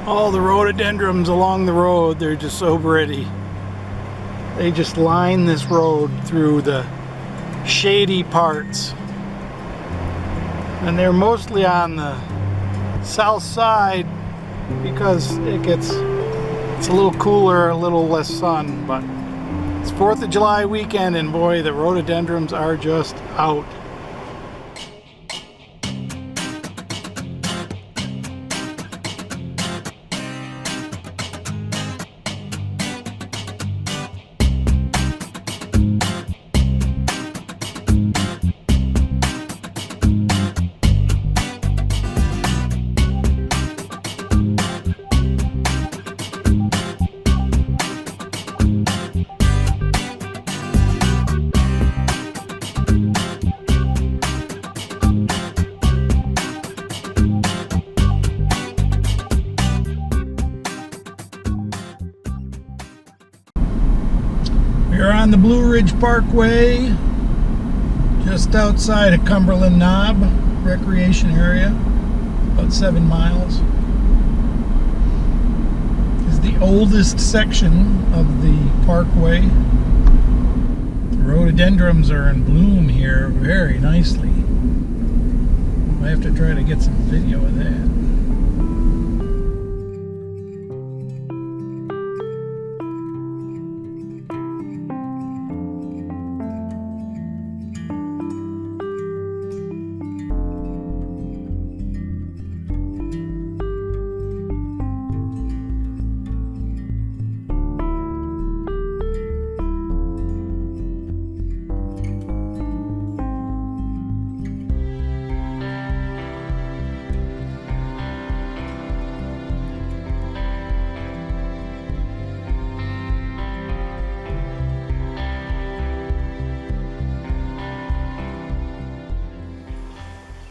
All the rhododendrons along the road, they're just so pretty. They just line this road through the shady parts. And they're mostly on the south side because it's a little cooler, a little less sun, but it's 4th of July weekend and boy, the rhododendrons are just out. We're on the Blue Ridge Parkway, just outside of Cumberland Knob recreation area, about 7 miles. This is the oldest section of the parkway. The rhododendrons are in bloom here very nicely. I have to try to get some video of that.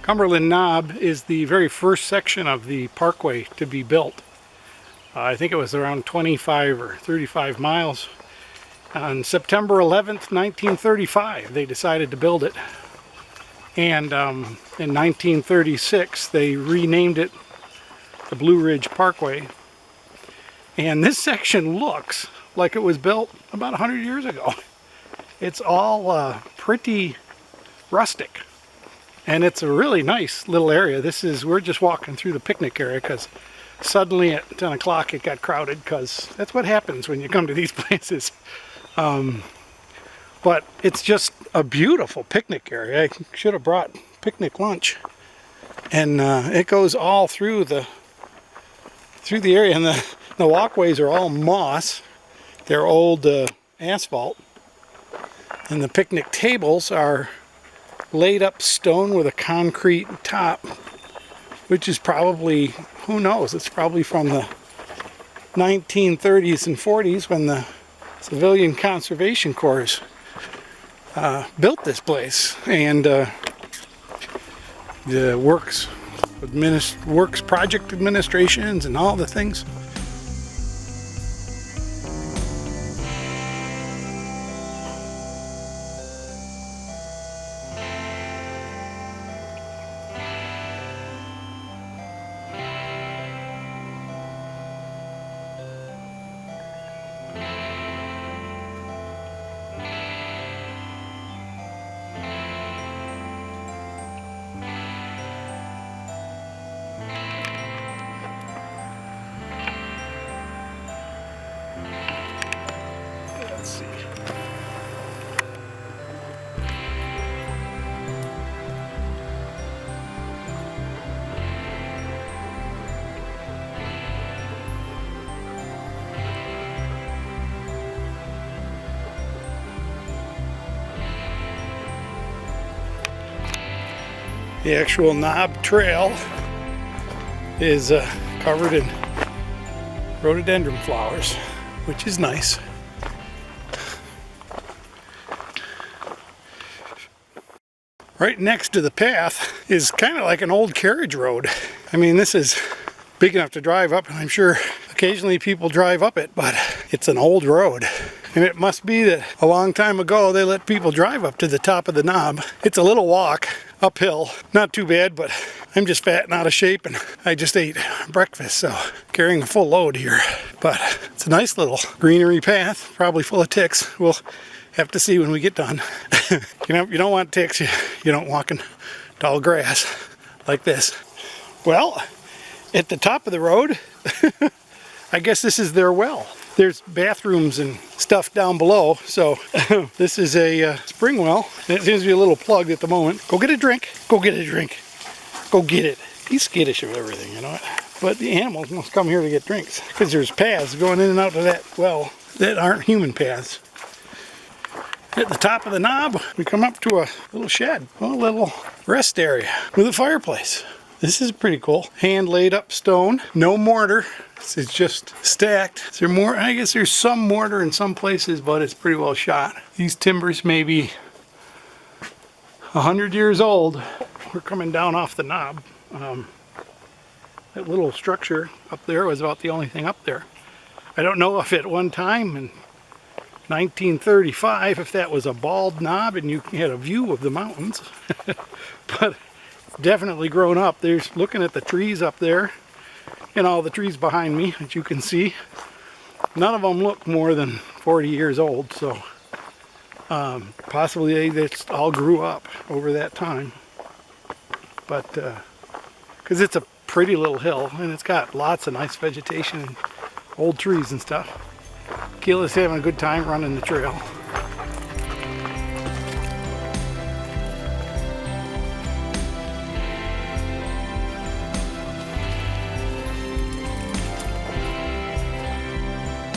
Cumberland Knob is the very first section of the parkway to be built. I think it was around 25 or 35 miles. On September 11th, 1935, they decided to build it. And in 1936, they renamed it the Blue Ridge Parkway. And this section looks like it was built about 100 years ago. It's all pretty rustic. And it's a really nice little area. We're just walking through the picnic area because suddenly at 10 o'clock it got crowded because that's what happens when you come to these places. But it's just a beautiful picnic area. I should have brought picnic lunch. And it goes all through the area. And the walkways are all moss. They're old asphalt. And the picnic tables are laid up stone with a concrete top, which is probably, who knows, it's probably from the 1930s and 40s when the Civilian Conservation Corps built this place. And the works project administrations and all the things. Let's see. The actual knob trail is covered in rhododendron flowers, which is nice. Right next to the path is kind of like an old carriage road. I mean, this is big enough to drive up, and I'm sure occasionally people drive up it, but it's an old road. And it must be that a long time ago they let people drive up to the top of the knob. It's a little walk uphill, not too bad, but I'm just fat and out of shape, and I just ate breakfast, so carrying a full load here. But it's a nice little greenery path, probably full of ticks. We'll have to see when we get done. You know, you don't want ticks. You don't walk in tall grass like this. Well, at the top of the road, I guess this is their well. There's bathrooms and stuff down below, so this is a spring well. It seems to be a little plugged at the moment. Go get a drink. Go get a drink. Go get it. He's skittish of everything, you know what? But the animals must come here to get drinks, because there's paths going in and out of that well that aren't human paths. At the top of the knob, we come up to a little shed, a little rest area with a fireplace. This is pretty cool. Hand laid up stone, no mortar. It's just stacked. Is there more? I guess there's some mortar in some places, but it's pretty well shot. These timbers may be 100 years old. We're coming down off the knob. That little structure up there was about the only thing up there. I don't know if at one time in 1935 if that was a bald knob and you had a view of the mountains. But it's definitely grown up. There's looking at the trees up there and all the trees behind me that you can see. None of them look more than 40 years old, so possibly they just all grew up over that time. But because it's a pretty little hill and it's got lots of nice vegetation and old trees and stuff. Keela's having a good time running the trail.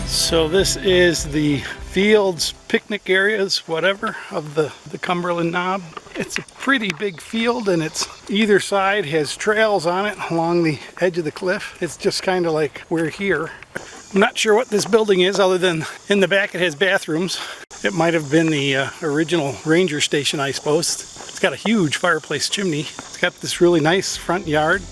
So this is the fields, picnic areas, whatever, of the Cumberland Knob. It's a pretty big field, and it's either side has trails on it along the edge of the cliff. It's just kind of like we're here. I'm not sure what this building is, other than in the back it has bathrooms. It might have been the original ranger station, I suppose. It's got a huge fireplace chimney. It's got this really nice front yard.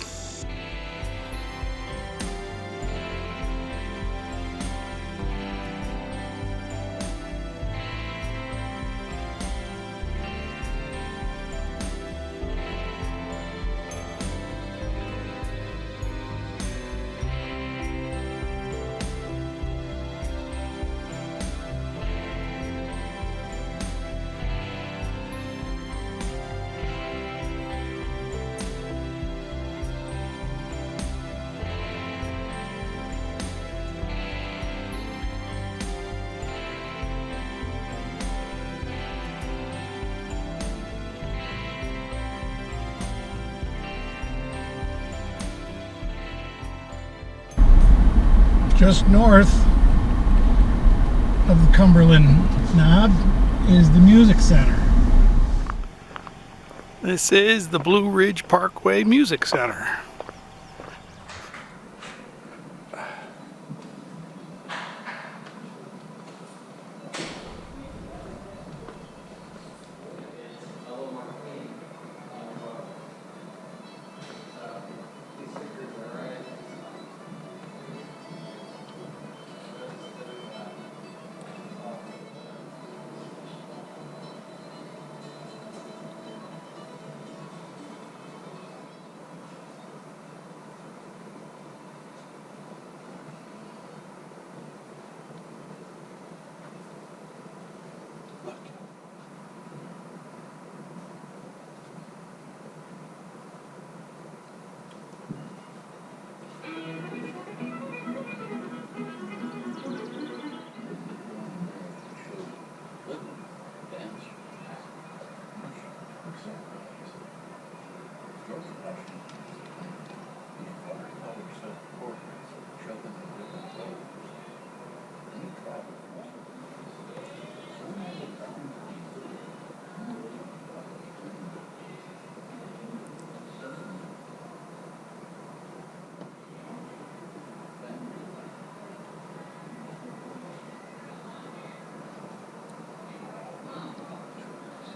Just north of the Cumberland Knob is the Music Center. This is the Blue Ridge Parkway Music Center.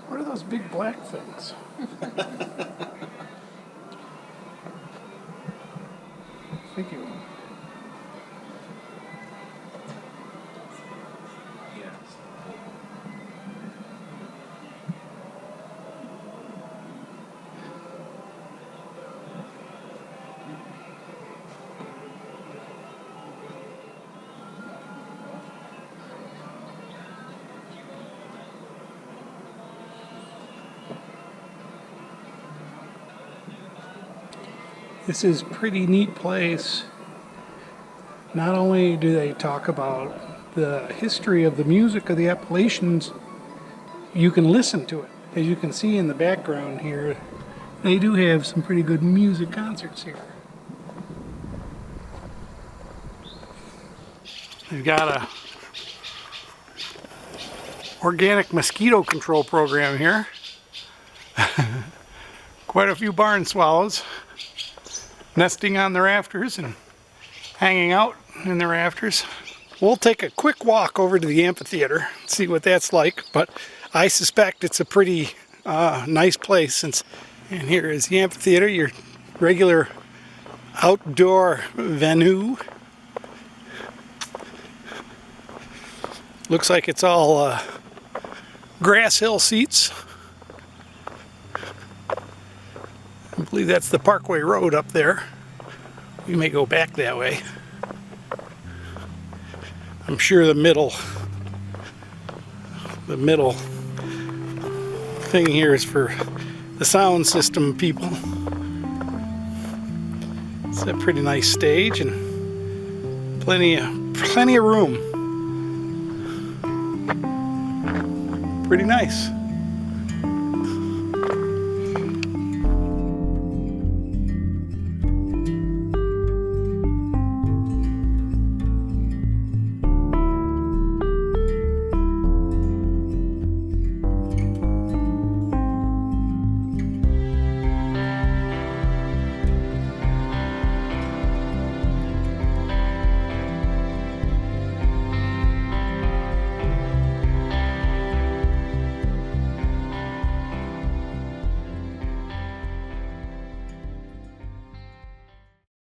What are those big black things? Thank you. This is a pretty neat place. Not only do they talk about the history of the music of the Appalachians, you can listen to it. As you can see in the background here, they do have some pretty good music concerts here. They've got a organic mosquito control program here. Quite a few barn swallows nesting on the rafters and hanging out in the rafters. We'll take a quick walk over to the amphitheater, see what that's like, but I suspect it's a pretty nice place. And here is the amphitheater, your regular outdoor venue. Looks like it's all grass hill seats. I believe that's the Parkway Road up there. We may go back that way. I'm sure the middle thing here is for the sound system people. It's a pretty nice stage and plenty of room. Pretty nice.